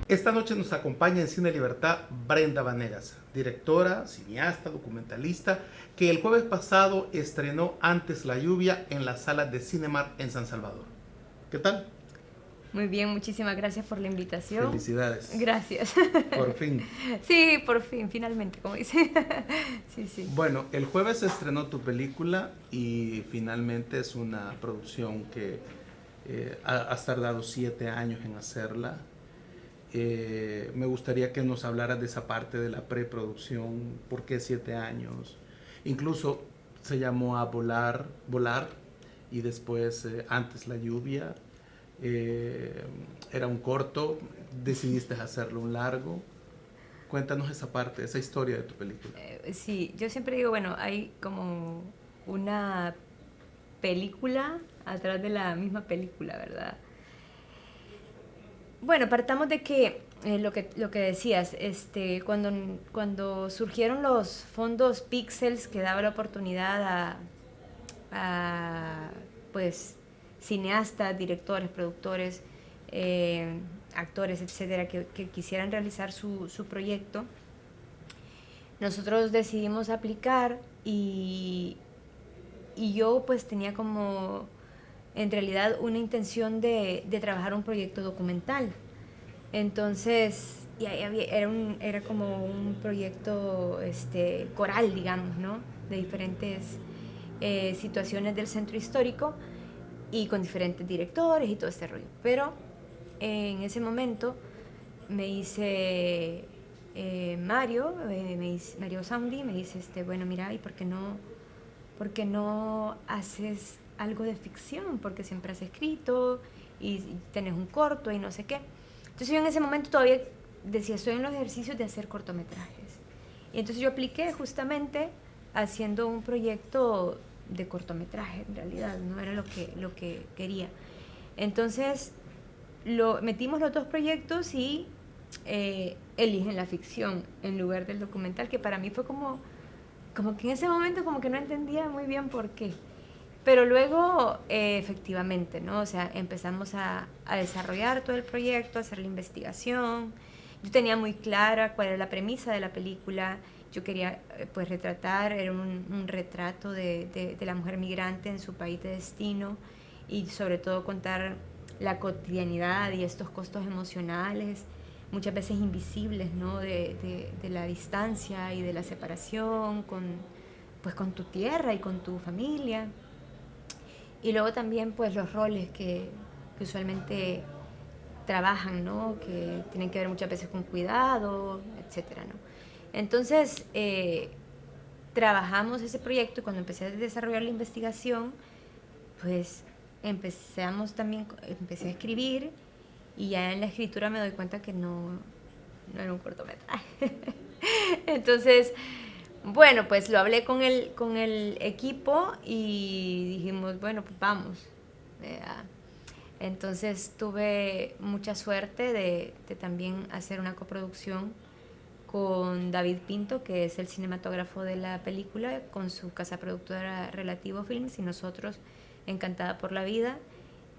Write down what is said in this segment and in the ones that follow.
Esta noche nos acompaña en Cine Libertad Brenda Vanegas, directora, cineasta, documentalista, que el jueves pasado estrenó Antes la lluvia en las salas de Cinemark en San Salvador. ¿Qué tal? Muy bien, muchísimas gracias por la invitación. Felicidades. Gracias. Por fin. Sí, por fin, finalmente, como dice. Sí, sí. Bueno, el jueves se estrenó tu película y finalmente es una producción que has tardado 7 años en hacerla. Me gustaría que nos hablaras de esa parte de la preproducción, por qué 7 años. Incluso se llamó a volar y después Antes la lluvia. Eh, Era un corto, decidiste hacerlo un largo. Cuéntanos esa parte, esa historia de tu película. Sí, yo siempre digo, bueno, hay como una película atrás de la misma película, ¿verdad? Bueno, partamos de que lo que decías, cuando surgieron los fondos Pixels que daba la oportunidad a, pues cineastas, directores, productores, eh, actores, etcétera, que quisieran realizar su proyecto, nosotros decidimos aplicar y yo pues tenía como en realidad una intención de trabajar un proyecto documental. Entonces, era como un proyecto coral, digamos, ¿no? De diferentes situaciones del centro histórico y con diferentes directores y todo este rollo. Pero en ese momento me dice Mario Saundi, me dice, bueno, mira, ¿y por qué no haces algo de ficción? Porque siempre has escrito y tenés un corto y no sé qué. Entonces yo en ese momento todavía decía, estoy en los ejercicios de hacer cortometrajes. Y entonces yo apliqué justamente haciendo un proyecto de cortometraje, en realidad, no era lo que quería. Entonces metimos los dos proyectos y eligen la ficción en lugar del documental, que para mí fue como que en ese momento como que no entendía muy bien por qué. Pero luego, efectivamente, ¿no? O sea, empezamos a desarrollar todo el proyecto, a hacer la investigación. Yo tenía muy clara cuál era la premisa de la película. Yo quería, pues, retratar, era un retrato de la mujer migrante en su país de destino y sobre todo contar la cotidianidad y estos costos emocionales, muchas veces invisibles, ¿no? De la distancia y de la separación pues, con tu tierra y con tu familia. Y luego también pues los roles que usualmente trabajan, ¿no? Que tienen que ver muchas veces con cuidado, etcétera, ¿no? Entonces, trabajamos ese proyecto y cuando empecé a desarrollar la investigación, pues empecé a escribir y ya en la escritura me doy cuenta que no era un cortometraje. Entonces, bueno, pues lo hablé con el equipo y dijimos, bueno, pues vamos. Eh, entonces tuve mucha suerte de también hacer una coproducción con David Pinto, que es el cinematógrafo de la película, con su casa productora Relativo Films y nosotros, Encantada por la Vida.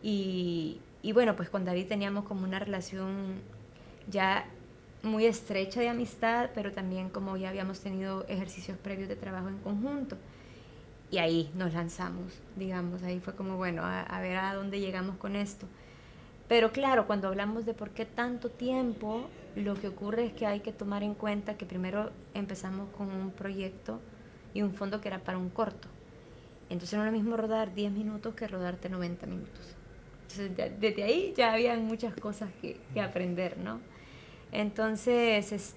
Y bueno, pues con David teníamos como una relación ya muy estrecha de amistad, pero también como ya habíamos tenido ejercicios previos de trabajo en conjunto. Y ahí nos lanzamos, digamos, ahí fue como, bueno, a ver a dónde llegamos con esto. Pero claro, cuando hablamos de por qué tanto tiempo, lo que ocurre es que hay que tomar en cuenta que primero empezamos con un proyecto y un fondo que era para un corto. Entonces no es lo mismo rodar 10 minutos que rodarte 90 minutos. Entonces desde ahí ya había muchas cosas que aprender, ¿no? Entonces,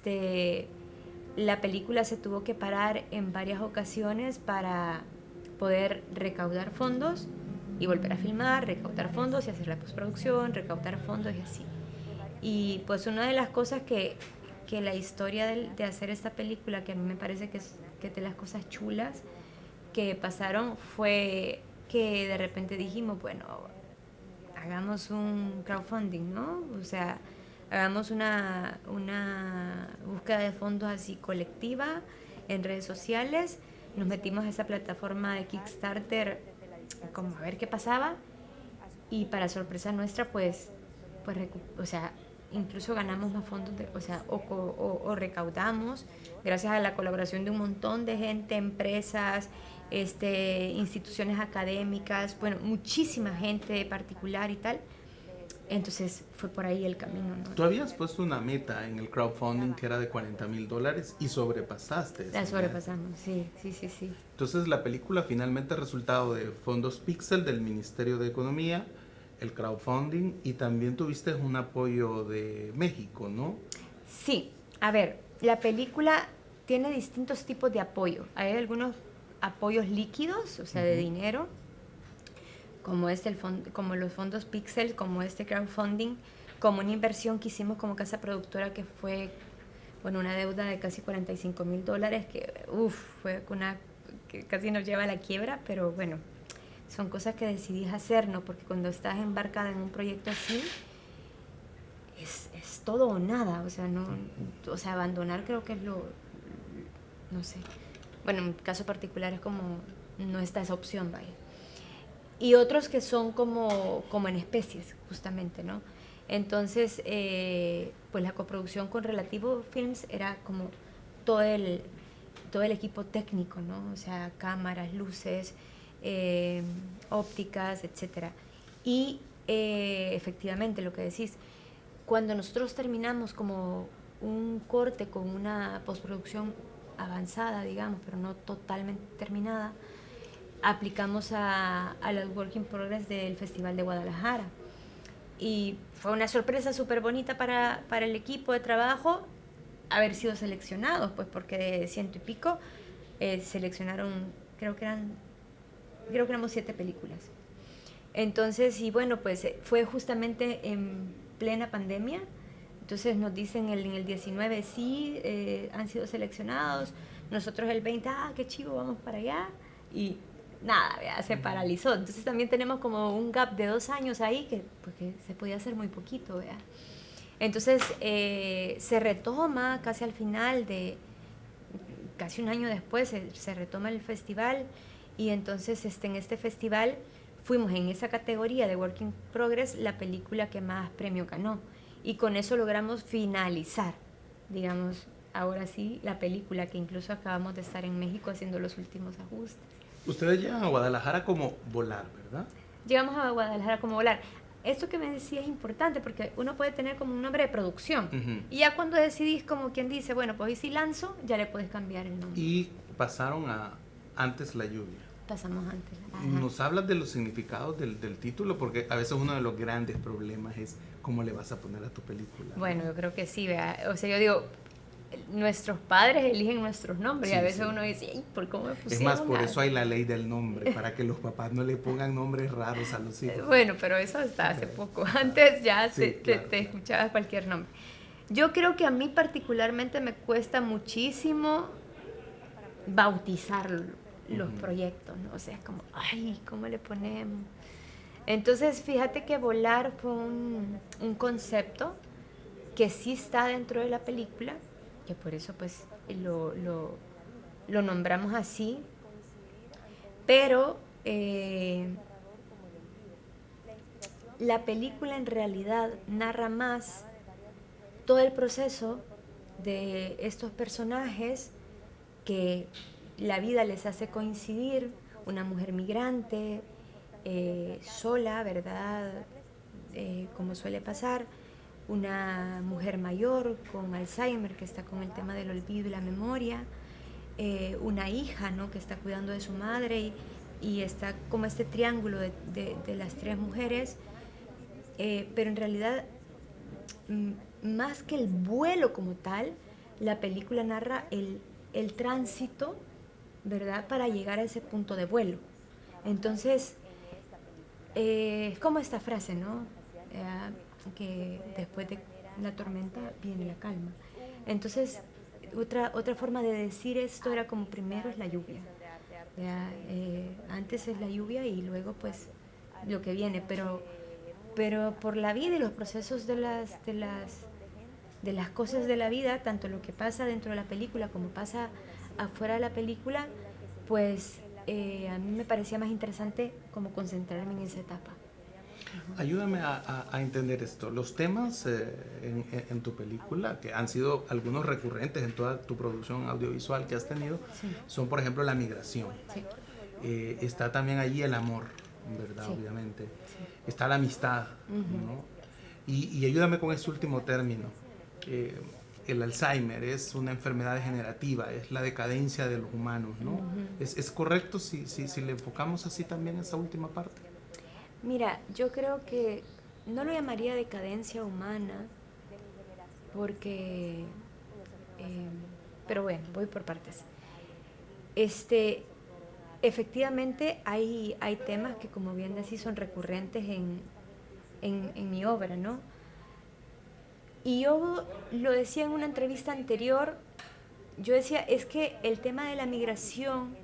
la película se tuvo que parar en varias ocasiones para poder recaudar fondos y volver a filmar, recaudar fondos y hacer la postproducción, recaudar fondos y así. Y pues una de las cosas que la historia de hacer esta película, que a mí me parece que es de las cosas chulas que pasaron, fue que de repente dijimos, bueno, hagamos un crowdfunding, ¿no? O sea, hagamos una búsqueda de fondos así colectiva en redes sociales. Nos metimos a esa plataforma de Kickstarter como a ver qué pasaba y para sorpresa nuestra, pues o sea, incluso ganamos más fondos, o sea, o recaudamos gracias a la colaboración de un montón de gente, empresas, instituciones académicas, bueno, muchísima gente particular y tal. Entonces fue por ahí el camino, ¿no? Tú habías puesto una meta en el crowdfunding que era de $40,000 y sobrepasaste esa La meta. sobrepasamos, sí, sí, sí, sí. Entonces la película finalmente ha resultado de fondos Pixel del Ministerio de Economía, el crowdfunding, y también tuviste un apoyo de México, ¿no? Sí, a ver, la película tiene distintos tipos de apoyo. Hay algunos apoyos líquidos, o sea, de dinero, como como los fondos Pixel, como este crowdfunding, como una inversión que hicimos como casa productora que fue, bueno, una deuda de casi $45,000 que, fue que casi nos lleva a la quiebra, pero bueno, son cosas que decidís hacer, ¿no? Porque cuando estás embarcada en un proyecto así, es todo o nada, o sea, no, o sea, abandonar creo que es no sé, bueno, en mi caso particular es como, no está esa opción, vaya. Y otros que son como en especies, justamente, ¿no? Entonces, pues la coproducción con Relativo Films era como todo el equipo técnico, ¿no? O sea, cámaras, luces, ópticas, etcétera. Y efectivamente, lo que decís, cuando nosotros terminamos como un corte con una postproducción avanzada, digamos, pero no totalmente terminada, aplicamos a los Work in Progress del Festival de Guadalajara. Y fue una sorpresa súper bonita para el equipo de trabajo haber sido seleccionados, pues porque de 100 y pico seleccionaron, creo que éramos 7 películas. Entonces, y bueno, pues fue justamente en plena pandemia. Entonces nos dicen en el 19, sí, han sido seleccionados. Nosotros el 20, qué chivo, vamos para allá. Y nada, ¿vea? Se paralizó. Entonces también tenemos como un gap de 2 años ahí que se podía hacer muy poquito, ¿vea? Entonces se retoma casi al final casi un año después, se retoma el festival y entonces en este festival fuimos en esa categoría de Work in Progress la película que más premio ganó y con eso logramos finalizar, digamos, ahora sí, la película que incluso acabamos de estar en México haciendo los últimos ajustes. Ustedes llegan a Guadalajara como volar, ¿verdad? Llegamos a Guadalajara como volar. Esto que me decía es importante porque uno puede tener como un nombre de producción y ya cuando decidís, como quien dice, bueno, pues y si lanzo, ya le puedes cambiar el nombre. Y pasaron a Antes la lluvia. Pasamos antes. Ajá. ¿Nos hablas de los significados del título? Porque a veces uno de los grandes problemas es cómo le vas a poner a tu película. Bueno, yo creo que sí, ¿verdad? O sea, yo digo, nuestros padres eligen nuestros nombres y a veces uno dice, ay, ¿por cómo me pusieron? Es más, por eso hay la ley del nombre, para que los papás no le pongan nombres raros a los hijos. Bueno, pero eso hasta hace poco. Antes ya te escuchabas cualquier nombre. Yo creo que a mí particularmente me cuesta muchísimo bautizar los proyectos, ¿no? O sea, es como, ay, ¿cómo le ponemos? Entonces, fíjate que Volar fue un concepto que sí está dentro de la película, que por eso pues lo nombramos así, pero la película en realidad narra más todo el proceso de estos personajes que la vida les hace coincidir, una mujer migrante, sola, ¿verdad? Como suele pasar, una mujer mayor con Alzheimer que está con el tema del olvido y la memoria, una hija, ¿no? Que está cuidando de su madre y está como este triángulo de las 3 mujeres, pero en realidad más que el vuelo como tal, la película narra el tránsito, ¿verdad? Para llegar a ese punto de vuelo. Entonces, es como esta frase, ¿no? Que después de la tormenta viene la calma. Entonces, otra forma de decir esto era como primero es la lluvia. Antes es la lluvia y luego pues lo que viene, pero por la vida y los procesos de las cosas de la vida, tanto lo que pasa dentro de la película como pasa afuera de la película, pues a mí me parecía más interesante como concentrarme en esa etapa. Ayúdame a entender esto. Los temas en tu película, que han sido algunos recurrentes en toda tu producción audiovisual que has tenido, Sí, son, por ejemplo, la migración. sí, Está también allí el amor, ¿verdad? sí, Obviamente. sí. Está la amistad, Ujú. ¿no? Y ayúdame con este último término. Eh, el Alzheimer es una enfermedad degenerativa, es la decadencia de los humanos, ¿no? Ujú. Es correcto si le enfocamos así también esa última parte? Mira, yo creo que no lo llamaría decadencia humana porque, eh, pero bueno, voy por partes. Este, efectivamente hay temas que, como bien decís, son recurrentes en mi obra, ¿no? Y yo lo decía en una entrevista anterior, yo decía, es que el tema de la migración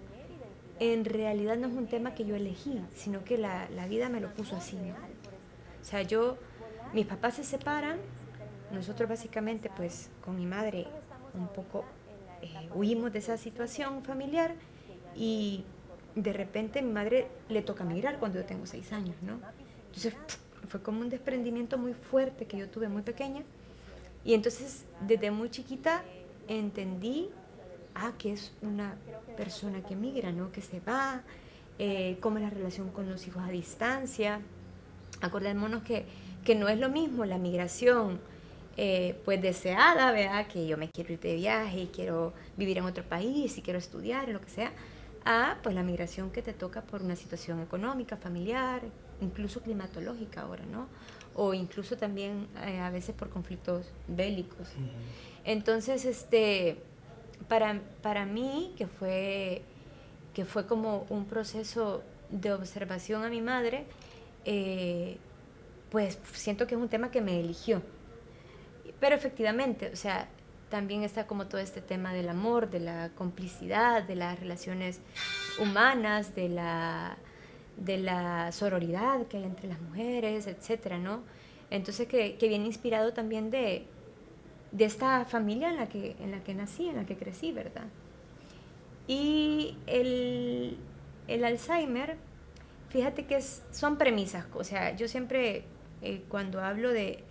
en realidad no es un tema que yo elegí, sino que la vida me lo puso así, ¿no? O sea, mis papás se separan, nosotros básicamente pues con mi madre un poco huimos de esa situación familiar y de repente a mi madre le toca migrar cuando yo tengo 6 años, ¿no? Entonces fue como un desprendimiento muy fuerte que yo tuve muy pequeña y entonces desde muy chiquita entendí que es una persona que migra, ¿no? Que se va, cómo es la relación con los hijos a distancia. Acordémonos que no es lo mismo la migración pues deseada, ¿verdad? Que yo me quiero ir de viaje y quiero vivir en otro país y quiero estudiar, lo que sea, a pues la migración que te toca por una situación económica, familiar, incluso climatológica ahora, ¿no? O incluso también a veces por conflictos bélicos. Entonces, para mí, que fue como un proceso de observación a mi madre, pues siento que es un tema que me eligió. Pero efectivamente, o sea, también está como todo este tema del amor, de la complicidad, de las relaciones humanas, de la sororidad que hay entre las mujeres, etcétera, ¿no? Entonces que viene inspirado también de esta familia en la que nací, en la que crecí, ¿verdad? Y el Alzheimer, fíjate que son premisas, o sea, yo siempre cuando hablo de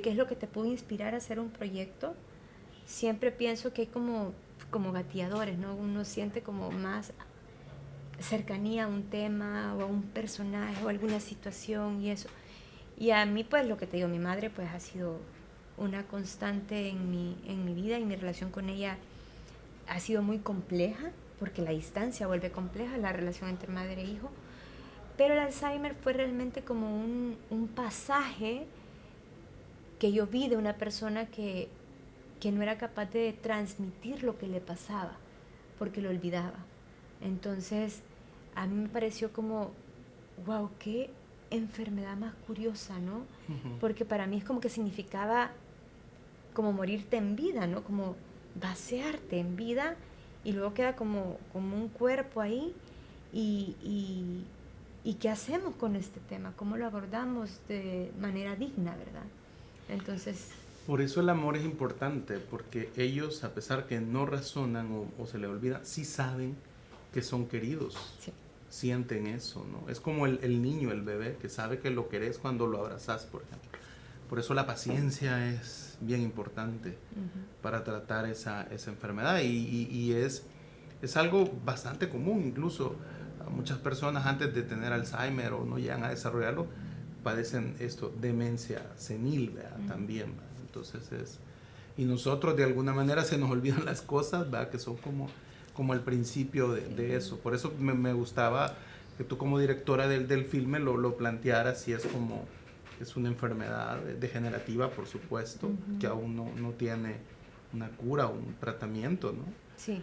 qué es lo que te puede inspirar a hacer un proyecto, siempre pienso que hay como gatilladores, ¿no? Uno siente como más cercanía a un tema o a un personaje o a alguna situación y eso. Y a mí, pues, lo que te digo, mi madre, pues, ha sido una constante en mi vida y mi relación con ella ha sido muy compleja, porque la distancia vuelve compleja la relación entre madre e hijo. Pero el Alzheimer fue realmente como un pasaje que yo vi de una persona que no era capaz de transmitir lo que le pasaba, porque lo olvidaba. Entonces, a mí me pareció como, wow, qué enfermedad más curiosa, ¿no? Porque para mí es como que significaba como morirte en vida, ¿no? Como vaciarte en vida y luego queda como un cuerpo ahí y ¿qué hacemos con este tema? ¿Cómo lo abordamos de manera digna, verdad? Entonces, Por eso el amor es importante, porque ellos, a pesar que no razonan o se les olvida, sí saben que son queridos, sí. sienten eso, ¿no? Es como el niño, el bebé, que sabe que lo querés cuando lo abrazás, por ejemplo. Por eso la paciencia es bien importante para tratar esa enfermedad y es algo bastante común, incluso a muchas personas antes de tener Alzheimer o no llegan a desarrollarlo, padecen esto, demencia senil, ¿verdad? También, ¿verdad? Entonces y nosotros de alguna manera se nos olvidan las cosas, ¿verdad? Que son como el principio de eso. Por eso me gustaba que tú como directora del filme lo plantearas y es como, es una enfermedad degenerativa, por supuesto, que aún no tiene una cura o un tratamiento, ¿no? Sí.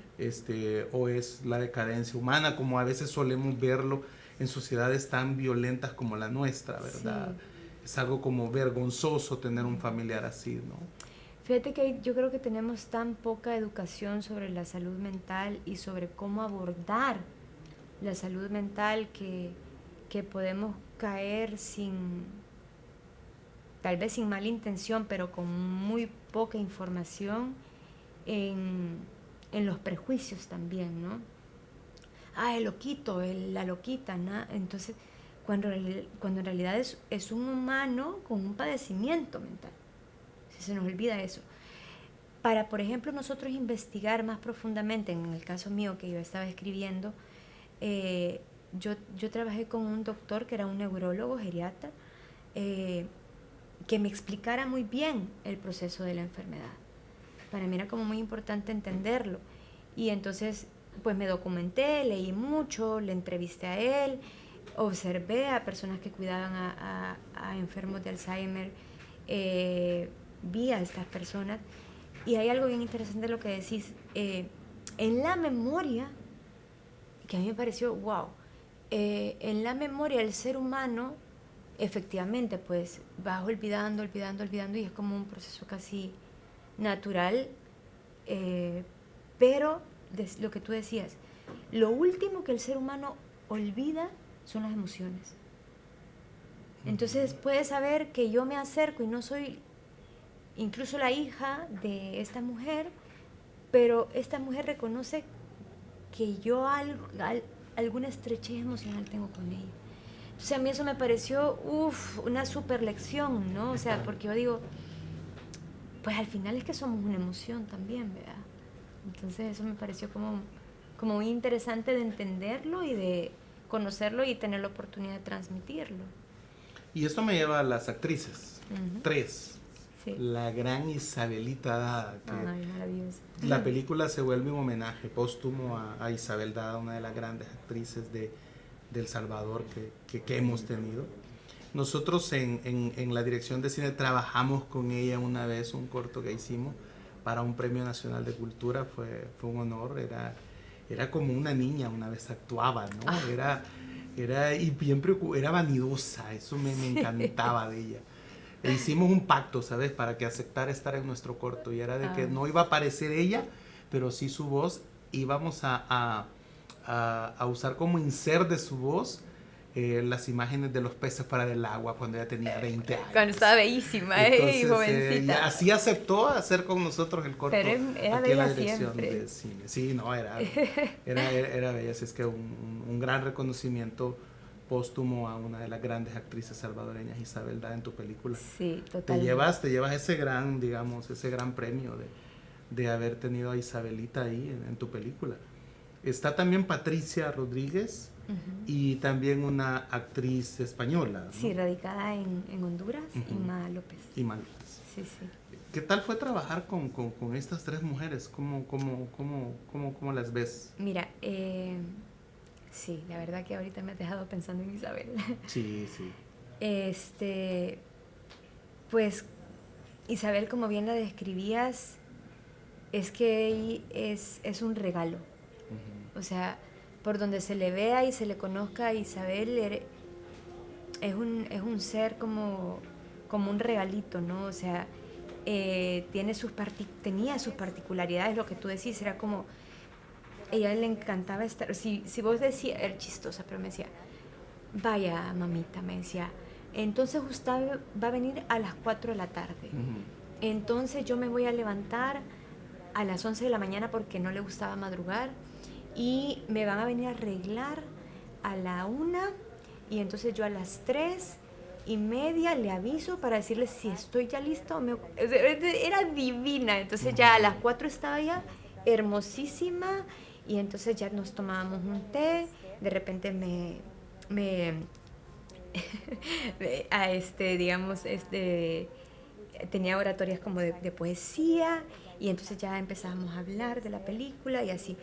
O es la decadencia humana, como a veces solemos verlo en sociedades tan violentas como la nuestra, ¿verdad? Sí. Es algo como vergonzoso tener un familiar así, ¿no? Fíjate que yo creo que tenemos tan poca educación sobre la salud mental y sobre cómo abordar la salud mental que podemos caer tal vez sin mala intención, pero con muy poca información en, en los prejuicios también, ¿no? El loquito, la loquita, ¿no? Entonces, cuando en realidad es un humano con un padecimiento mental. Si se nos olvida eso. Para, por ejemplo, nosotros investigar más profundamente, en el caso mío que yo estaba escribiendo, yo trabajé con un doctor que era un neurólogo geriatra, que me explicara muy bien el proceso de la enfermedad. Para mí era como muy importante entenderlo. Y entonces, pues me documenté, leí mucho, le entrevisté a él, observé a personas que cuidaban a enfermos de Alzheimer, vi a estas personas. Y hay algo bien interesante de lo que decís. En la memoria, que a mí me pareció, wow, en la memoria el ser humano, efectivamente, pues vas olvidando, y es como un proceso casi natural, pero lo que tú decías, lo último que el ser humano olvida son las emociones. Entonces puedes saber que yo me acerco y no soy incluso la hija de esta mujer, pero esta mujer reconoce que yo alguna estrechez emocional tengo con ella. Entonces a mí eso me pareció una super lección, ¿no? O sea, porque yo digo, pues al final es que somos una emoción también, ¿verdad? Entonces eso me pareció como muy interesante de entenderlo y de conocerlo y tener la oportunidad de transmitirlo. Y esto me lleva a las actrices. Uh-huh. 3. Sí. La gran Isabelita Dada. Ay, maravilloso. La película se vuelve un homenaje póstumo a Isabel Dada, una de las grandes actrices de El Salvador que hemos tenido. Nosotros en la dirección de cine trabajamos con ella una vez, un corto que hicimos para un Premio Nacional de Cultura. Fue un honor, era como una niña, una vez actuaba, ¿no? Y bien era vanidosa, eso me encantaba de ella. E hicimos un pacto, ¿sabes? Para que aceptara estar en nuestro corto, y era de que no iba a aparecer ella, pero sí su voz. Íbamos a usar como insert de su voz las imágenes de los peces fuera del agua cuando ella tenía 20 años. Cuando estaba bellísima, entonces, jovencita. Así aceptó hacer con nosotros el corto. Pero era aquí bella en la dirección siempre. De cine. Sí, no, era bella. Así es que un gran reconocimiento póstumo a una de las grandes actrices salvadoreñas, Isabel Dada, en tu película. Sí, totalmente. Te llevas ese gran, digamos, ese gran premio de haber tenido a Isabelita ahí en tu película. Está también Patricia Rodríguez, uh-huh, y también una actriz española, ¿no? Sí, radicada en Honduras, uh-huh, Ima López. Ima López. Sí, sí. ¿Qué tal fue trabajar con estas 3 mujeres? ¿Cómo las ves? Mira, sí, la verdad que ahorita me has dejado pensando en Isabel. Sí, sí. Pues Isabel, como bien la describías, es que es un regalo. Uh-huh. O sea, por donde se le vea y se le conozca a Isabel, es un ser como un regalito, ¿no? O sea, tenía sus particularidades, lo que tú decís, era como, ella le encantaba estar, si vos decías, era chistosa, pero me decía, vaya mamita, me decía, entonces usted va a venir a las 4 de la tarde, uh-huh, entonces yo me voy a levantar a las 11 de la mañana porque no le gustaba madrugar, y me van a venir a arreglar a la 1, y entonces yo a las 3:30 le aviso para decirle si estoy ya listo. Era divina. Entonces ya a las 4 estaba ya hermosísima, y entonces ya nos tomábamos un té. De repente tenía oratorias como de poesía, y entonces ya empezábamos a hablar de la película y así.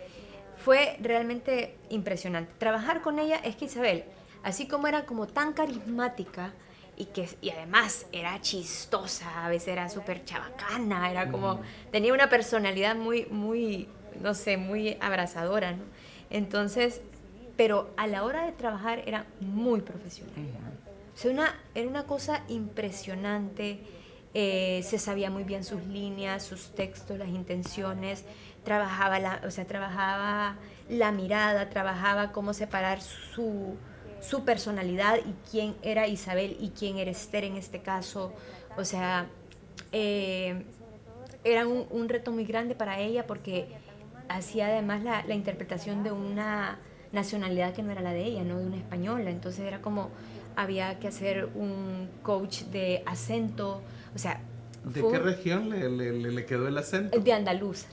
Fue realmente impresionante. Trabajar con ella, es que Isabel, así como era como tan carismática y además era chistosa, a veces era súper chabacana, era como, tenía una personalidad muy, no sé, muy abrazadora, ¿no? Entonces, pero a la hora de trabajar era muy profesional. O sea, era una cosa impresionante. Se sabía muy bien sus líneas, sus textos, las intenciones, trabajaba la mirada, trabajaba cómo separar su personalidad y quién era Isabel y quién era Esther en este caso. O sea, era un reto muy grande para ella porque hacía además la interpretación de una nacionalidad que no era la de ella, ¿no? De una española. Entonces era como había que hacer un coach de acento, o sea... ¿De qué región le quedó el acento? De andaluz.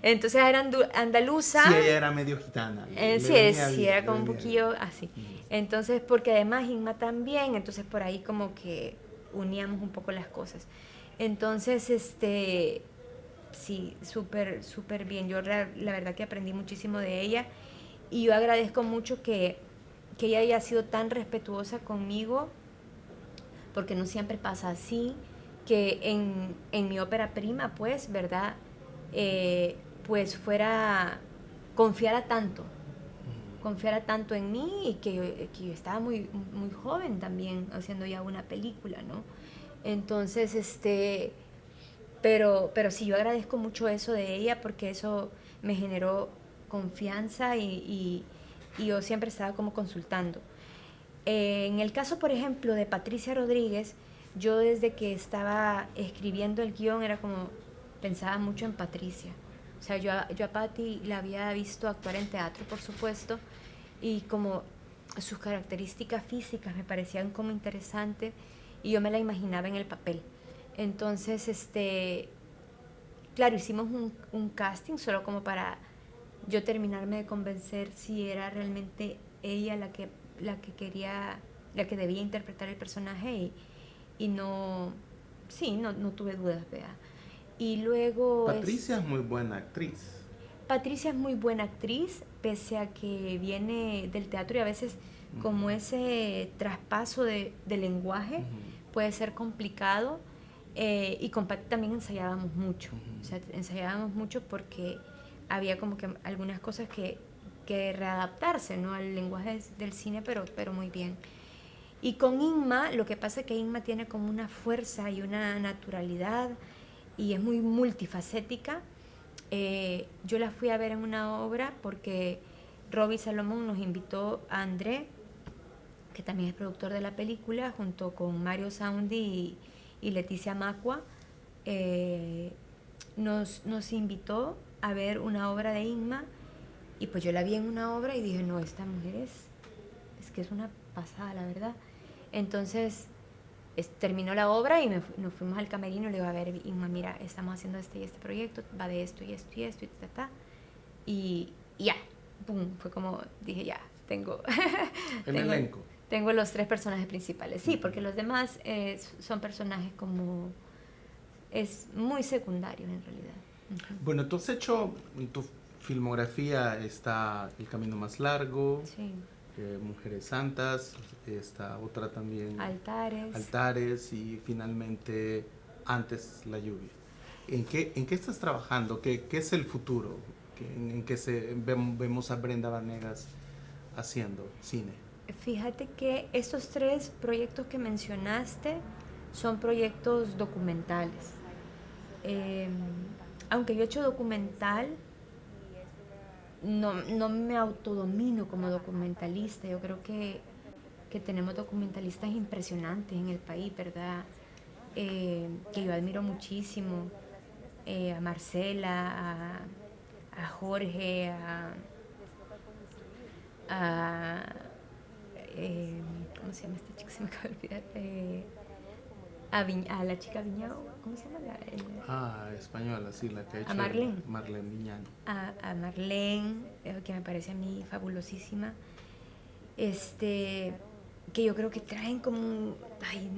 Entonces era andaluza. Sí, ella era medio gitana. Sí, era como un poquillo así. Entonces, porque además Inma también, entonces por ahí como que uníamos un poco las cosas. Entonces, sí, súper, súper bien. Yo la verdad que aprendí muchísimo de ella y yo agradezco mucho que ella haya sido tan respetuosa conmigo, porque no siempre pasa así, que en mi ópera prima, pues, ¿verdad? Pues confiara tanto en mí y que yo estaba muy, muy joven también haciendo ya una película, ¿no? Entonces, pero sí, yo agradezco mucho eso de ella porque eso me generó confianza y yo siempre estaba como consultando. En el caso, por ejemplo, de Patricia Rodríguez, yo desde que estaba escribiendo el guión era como, pensaba mucho en Patricia. O sea, yo a Patti la había visto actuar en teatro, por supuesto, y como sus características físicas me parecían como interesantes y yo me la imaginaba en el papel. Entonces, claro, hicimos un casting solo como para yo terminarme de convencer si era realmente ella la que quería, la que debía interpretar el personaje y no, sí, no tuve dudas, vea. Y luego... Patricia es muy buena actriz. Patricia es muy buena actriz, pese a que viene del teatro y a veces como ese traspaso de lenguaje puede ser complicado. Y con Patti también ensayábamos mucho, o sea, ensayábamos mucho porque había como que algunas cosas que readaptarse, ¿no?, al lenguaje del cine, pero muy bien. Y con Inma, lo que pasa es que Inma tiene como una fuerza y una naturalidad y es muy multifacética. Yo la fui a ver en una obra porque Robbie Salomón nos invitó a André, que también es productor de la película, junto con Mario Saundi y Leticia Macua, nos invitó a ver una obra de Inma y pues yo la vi en una obra y dije, no, esta mujer es que es una pasada, la verdad. Entonces terminó la obra y nos fuimos al camerino y le digo, a ver, Inma, mira, estamos haciendo este y este proyecto, va de esto y esto y esto y ya, boom, fue como, dije, ya, tengo el elenco. Tengo los 3 personajes principales, sí, porque los demás son personajes como, es muy secundario en realidad. Bueno, tú has hecho, en tu filmografía está El Camino Más Largo, sí. Mujeres Santas, esta otra también, Altares y finalmente Antes la lluvia. ¿En qué estás trabajando? ¿Qué es el futuro? ¿En qué vemos a Brenda Vanegas haciendo cine? Fíjate que estos 3 proyectos que mencionaste son proyectos documentales. Aunque yo he hecho documental, no me autodomino como documentalista. Yo creo que tenemos documentalistas impresionantes en el país, ¿verdad? Que yo admiro muchísimo. A Marcela, a Jorge, ¿cómo se llama esta chica? Se me acaba de olvidar. A la chica Viñao, ¿cómo se llama? Española, sí, la que ha hecho a Marlene. Marlene Viñano. A Marlene, que me parece a mí fabulosísima. Que yo creo que traen como,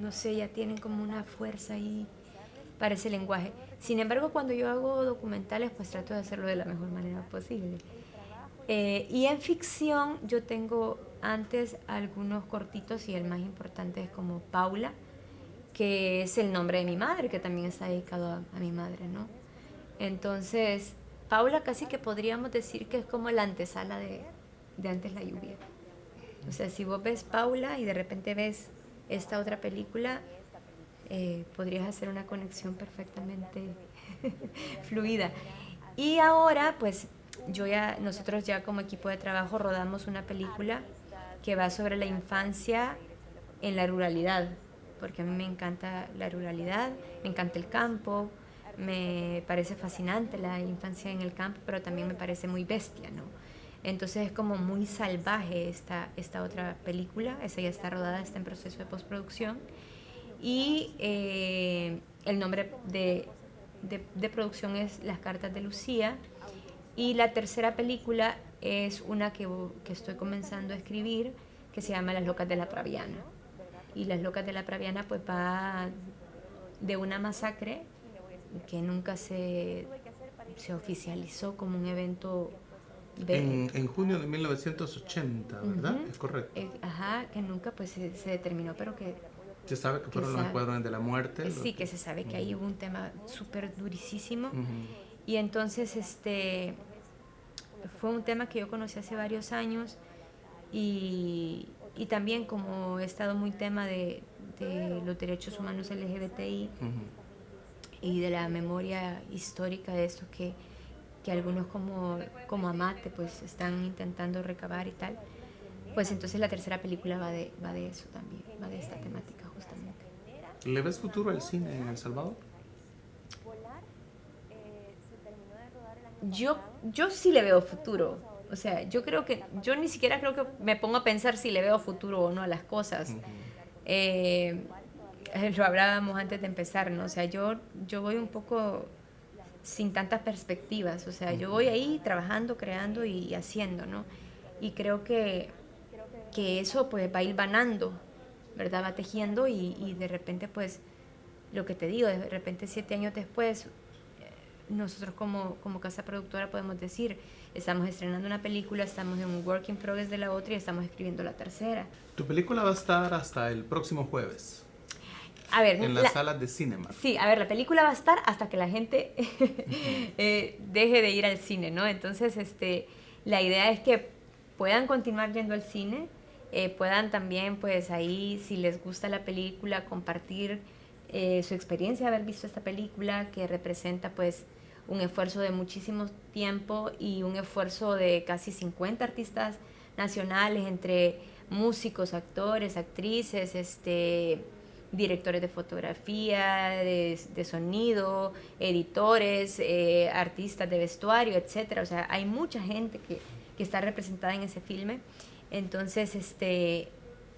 no sé, ya tienen como una fuerza ahí para ese lenguaje. Sin embargo, cuando yo hago documentales, pues trato de hacerlo de la mejor manera posible. Y en ficción yo tengo antes algunos cortitos y el más importante es como Paula, que es el nombre de mi madre, que también está dedicado a mi madre, ¿no? Entonces, Paula casi que podríamos decir que es como la antesala de Antes la lluvia. O sea, si vos ves Paula y de repente ves esta otra película, podrías hacer una conexión perfectamente fluida. Y ahora, pues, nosotros ya como equipo de trabajo rodamos una película que va sobre la infancia en la ruralidad, porque a mí me encanta la ruralidad, me encanta el campo, me parece fascinante la infancia en el campo, pero también me parece muy bestia, ¿no? Entonces es como muy salvaje esta otra película. Esa ya está rodada, está en proceso de postproducción. Y el nombre de producción es Las cartas de Lucía. Y la tercera película es una que estoy comenzando a escribir, que se llama Las locas de la Praviana. Y Las locas de la Praviana pues va de una masacre que nunca se oficializó como un evento en junio de 1980, ¿verdad? Uh-huh. Es correcto. Ajá, que nunca pues se determinó, pero que Se sabe que fueron los escuadrones de la muerte. Sí, que se sabe que ahí hubo un tema súper durísimo. Uh-huh. Y entonces fue un tema que yo conocí hace varios años y también como he estado muy tema de los derechos humanos LGBTI uh-huh. y de la memoria histórica de esto que algunos como Amate pues están intentando recabar y tal, pues entonces la tercera película va de eso también, va de esta temática justamente. ¿Le ves futuro al cine en El Salvador? Yo sí le veo futuro. O sea, yo ni siquiera creo que me pongo a pensar si le veo futuro o no a las cosas. Uh-huh. Lo hablábamos antes de empezar, ¿no? O sea, yo voy un poco sin tantas perspectivas. O sea, yo voy ahí trabajando, creando y haciendo, ¿no? Y creo que eso pues va a ir vanando, ¿verdad? Va tejiendo y de repente pues, lo que te digo, de repente 7 años después, nosotros como casa productora podemos decir, estamos estrenando una película, estamos en un work in progress de la otra y estamos escribiendo la tercera. Tu película va a estar hasta el próximo jueves. A ver, en las salas de Cinemark. Sí, a ver, la película va a estar hasta que la gente deje de ir al cine, ¿no? Entonces, la idea es que puedan continuar yendo al cine, puedan también, pues ahí, si les gusta la película, compartir su experiencia de haber visto esta película que representa, pues, un esfuerzo de muchísimo tiempo y un esfuerzo de casi 50 artistas nacionales, entre músicos, actores, actrices, directores de fotografía, de sonido, editores, artistas de vestuario, etcétera. O sea, hay mucha gente que está representada en ese filme. Entonces,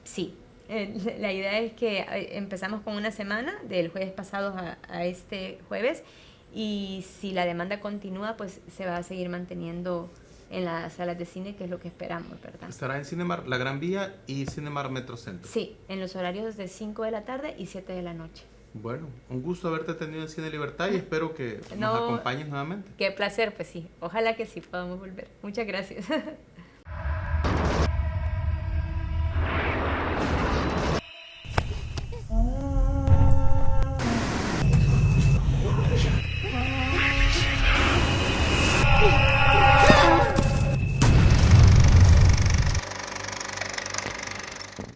sí, la idea es que empezamos con una semana, del jueves pasado a este jueves, y si la demanda continúa, pues se va a seguir manteniendo en las salas de cine, que es lo que esperamos, ¿verdad? Estará en Cinemark La Gran Vía y Cinemark Metrocentro. Sí, en los horarios de 5 de la tarde y 7 de la noche. Bueno, un gusto haberte tenido en Cine Libertad y espero que nos acompañes nuevamente. Qué placer, pues sí, ojalá que sí podamos volver. Muchas gracias.